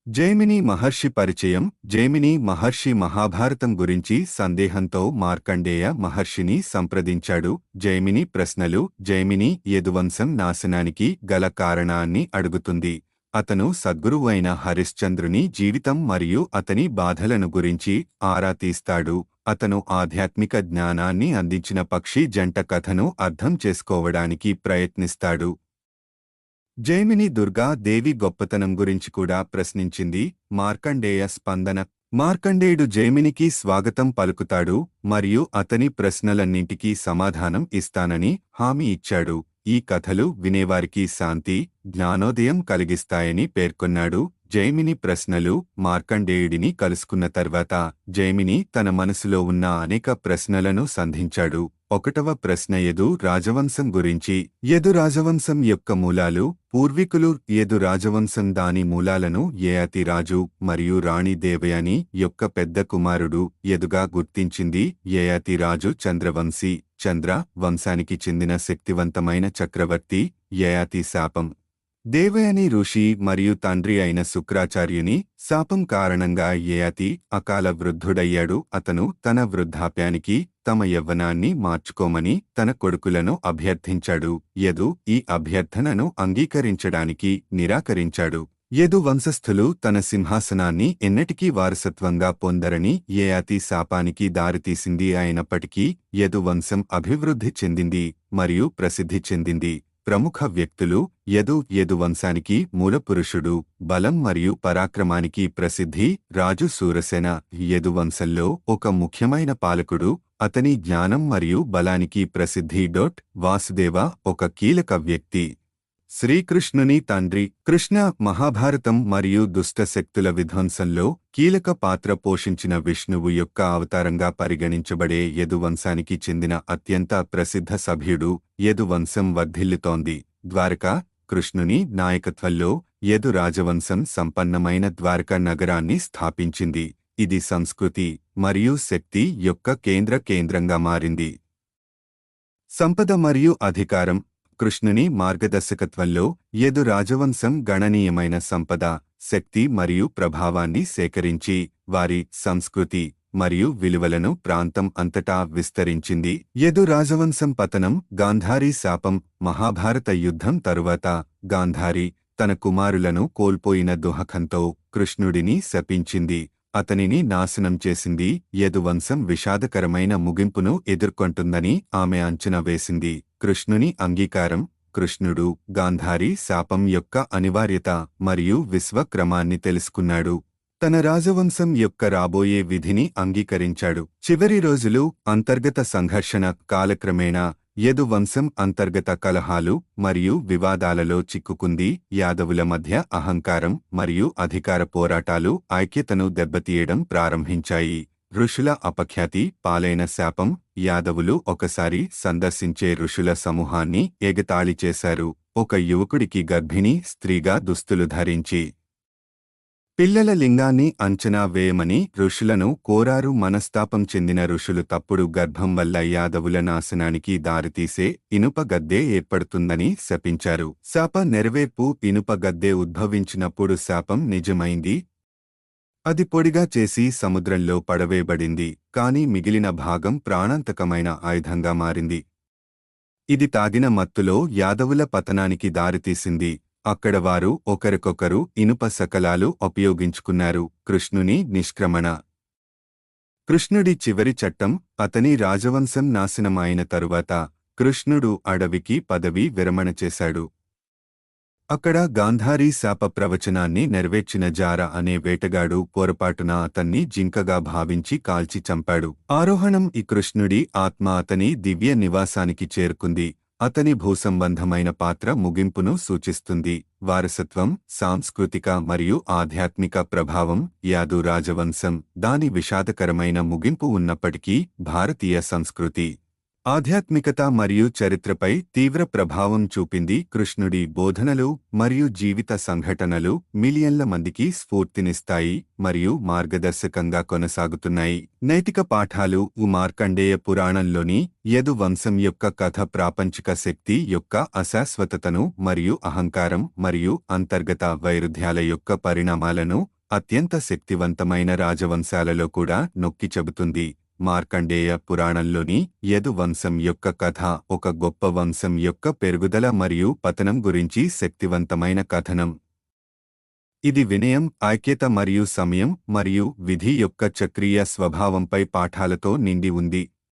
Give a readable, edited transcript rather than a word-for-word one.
జైమిని మహర్షి పరిచయం. జైమిని మహర్షి మహాభారతం గురించి సందేహంతో మార్కండేయ మహర్షిని సంప్రదించాడు. జైమిని ప్రశ్నలు. జైమిని యదువంశం నాశనానికి గల కారణాన్ని అడుగుతుంది. అతను సద్గురువు అయిన హరిశ్చంద్రుని జీవితం మరియు అతని బాధలను గురించి ఆరా తీస్తాడు. అతను ఆధ్యాత్మిక జ్ఞానాన్ని అందించిన పక్షి జంట కథను అర్థం చేసుకోవడానికి ప్రయత్నిస్తాడు. జైమిని దుర్గా దేవి గొప్పతనం గురించి కూడా ప్రశ్నించింది. మార్కండేయ స్పందన. మార్కండేయుడు జైమినికి స్వాగతం పలుకుతాడు మరియు అతని ప్రశ్నలన్నింటికీ సమాధానం ఇస్తానని హామీ ఇచ్చాడు. ఈ కథలు వినేవారికి శాంతి, జ్ఞానోదయం కలిగిస్తాయని పేర్కొన్నాడు. జైమిని ప్రశ్నలు. మార్కండేయుడిని కలుసుకున్న తర్వాత జైమిని తన మనసులో ఉన్న అనేక ప్రశ్నలను సంధించాడు. 1వ ప్రశ్న యదు రాజవంశం గురించి. యదు రాజవంశం యొక్క మూలాలు. పూర్వీకులు. యదు రాజవంశం దాని మూలాలను యయాతి రాజు మరియు రాణి దేవయాని యొక్క పెద్ద కుమారుడు యదుగా గుర్తించింది. యయాతి రాజు చంద్రవంశీ, చంద్ర వంశానికి చెందిన శక్తివంతమైన చక్రవర్తి. యయాతి శాపం. దేవయాని ఋషి మరియు తండ్రి అయిన శుక్రాచార్యుని శాపం కారణంగా యయాతి అకాల వృద్ధుడయ్యాడు. అతను తన వృద్ధాప్యానికి తమ యవ్వనాన్ని మార్చుకోమని తన కొడుకులను అభ్యర్థించాడు. యదు ఈ అభ్యర్థనను అంగీకరించడానికి నిరాకరించాడు. యదు వంశస్థులు తన సింహాసనాన్ని ఎన్నటికీ వారసత్వంగా పొందరని యయాతి శాపానికి దారితీసింది. అయినప్పటికీ యదు వంశం అభివృద్ధి చెందింది మరియు ప్రసిద్ధి చెందింది. ప్రముఖ వ్యక్తులు. యదు వంశానికి మూలపురుషుడు. బలం మరియు పరాక్రమానికి ప్రసిద్ధి. రాజు శూరసేన యదు వంశంలో ఒక ముఖ్యమైన పాలకుడు. అతని జ్ఞానం మరియు బలానికి ప్రసిద్ధి. వాసుదేవ ఒక కీలక వ్యక్తి. శ్రీకృష్ణుని తండ్రి. కృష్ణ మహాభారతం మరియు దుష్టశక్తుల విధ్వంసంలో కీలక పాత్ర పోషించిన విష్ణువు యొక్క అవతారంగా పరిగణించబడే యదువంశానికి చెందిన అత్యంత ప్రసిద్ధ సభ్యుడు. యదువంశం వర్ధిల్లుతోంది. ద్వారకా. కృష్ణుని నాయకత్వంలో యదు రాజవంశం సంపన్నమైన ద్వారకా నగరాన్ని స్థాపించింది. ఇది సంస్కృతి మరియు శక్తి యొక్క కేంద్రంగా మారింది. సంపద మరియు అధికారం. కృష్ణుని మార్గదర్శకత్వంలో యదు రాజవంశం గణనీయమైన సంపద, శక్తి మరియు ప్రభావాన్ని సేకరించి వారి సంస్కృతి మరియు విలువలను ప్రాంతం అంతటా విస్తరించింది. యదు రాజవంశం పతనం. గాంధారీ శాపం. మహాభారత యుద్ధం తరువాత గాంధారి తన కుమారులను కోల్పోయిన దుఃఖంతో కృష్ణుడిని శపించింది. అతనిని నాశనం చేసింది. యదువంశం విషాదకరమైన ముగింపును ఎదుర్కొంటుందని ఆమె అంచనా వేసింది. కృష్ణుని అంగీకారం. కృష్ణుడు గాంధారీ శాపం యొక్క అనివార్యత మరియు విశ్వక్రమాన్ని తెలుసుకున్నాడు. తన రాజవంశం యొక్క రాబోయే విధిని అంగీకరించాడు. చివరి రోజులు. అంతర్గత సంఘర్షణ. కాలక్రమేణా యదు వంశం అంతర్గత కలహాలు మరియు వివాదాలలో చిక్కుకుంది. యాదవుల మధ్య అహంకారం మరియు అధికార పోరాటాలు ఐక్యతను దెబ్బతీయడం ప్రారంభించాయి. ఋషుల అపఖ్యాతి. పాలైన శాపం. యాదవులు ఒకసారి సందర్శించే ఋషుల సమూహాన్ని ఎగతాళి చేశారు. ఒక యువకుడికి గర్భిణీ స్త్రీగా దుస్తులు ధరించి పిల్లల లింగాన్ని అంచనా వేయమని ఋషులను కోరారు. మనస్తాపం చెందిన ఋషులు తప్పుడు గర్భం వల్ల యాదవుల నాశనానికి దారితీసే ఇనుప గద్దె ఏర్పడుతుందని శపించారు. శాప నెరవేర్పు. ఇనుప గద్దె ఉద్భవించినప్పుడు శాపం నిజమైంది. అది పొడిగా చేసి సముద్రంలో పడవేయబడింది. కాని మిగిలిన భాగం ప్రాణాంతకమైన ఆయుధంగా మారింది. ఇది తాగిన మత్తులో యాదవుల పతనానికి దారితీసింది. అక్కడ వారు ఒకరికొకరు ఇనుప శకలాలు ఉపయోగించుకున్నారు. కృష్ణుని నిష్క్రమణ. కృష్ణుడి చివరి చట్టం. అతని రాజవంశం నాశనం అయిన తరువాత కృష్ణుడు అడవికి పదవీ విరమణ చేశాడు. అక్కడ గాంధారీ శాప ప్రవచనాన్ని నెరవేర్చిన జార అనే వేటగాడు పొరపాటున అతన్ని జింకగా భావించి కాల్చి చంపాడు. ఆరోహణం. ఈ కృష్ణుడి ఆత్మ అతని దివ్య నివాసానికి చేరుకుంది. అతని భూసంబంధమైన పాత్ర ముగింపును సూచిస్తుంది. వారసత్వం. సాంస్కృతిక మరియు ఆధ్యాత్మిక ప్రభావం. యాదు రాజవంశం దాని విషాదకరమైన ముగింపు ఉన్నప్పటికీ భారతీయ సంస్కృతి, ఆధ్యాత్మికత మరియు చరిత్రపై తీవ్ర ప్రభావం చూపింది. కృష్ణుడి బోధనలు మరియు జీవిత సంఘటనలు మిలియన్ల మందికి స్ఫూర్తినిస్తాయి మరియు మార్గదర్శకంగా కొనసాగుతున్నాయి. నైతిక పాఠాలు. మార్కండేయ పురాణంలోని యదు వంశం యొక్క కథ ప్రాపంచిక శక్తి యొక్క అశాశ్వతతను మరియు అహంకారం మరియు అంతర్గత వైరుధ్యాల యొక్క పరిణామాలను అత్యంత శక్తివంతమైన రాజవంశాలలో కూడా నొక్కి చెబుతుంది. మార్కండేయ పురాణంలోని యదు వంశం యొక్క కథ ఒక గొప్ప వంశం యొక్క పెరుగుదల మరియు పతనం గురించి శక్తివంతమైన కథనం. ఇది వినయం, ఐక్యత మరియు సమయం మరియు విధి యొక్క చక్రీయ స్వభావంపై పాఠాలతో నిండి ఉంది.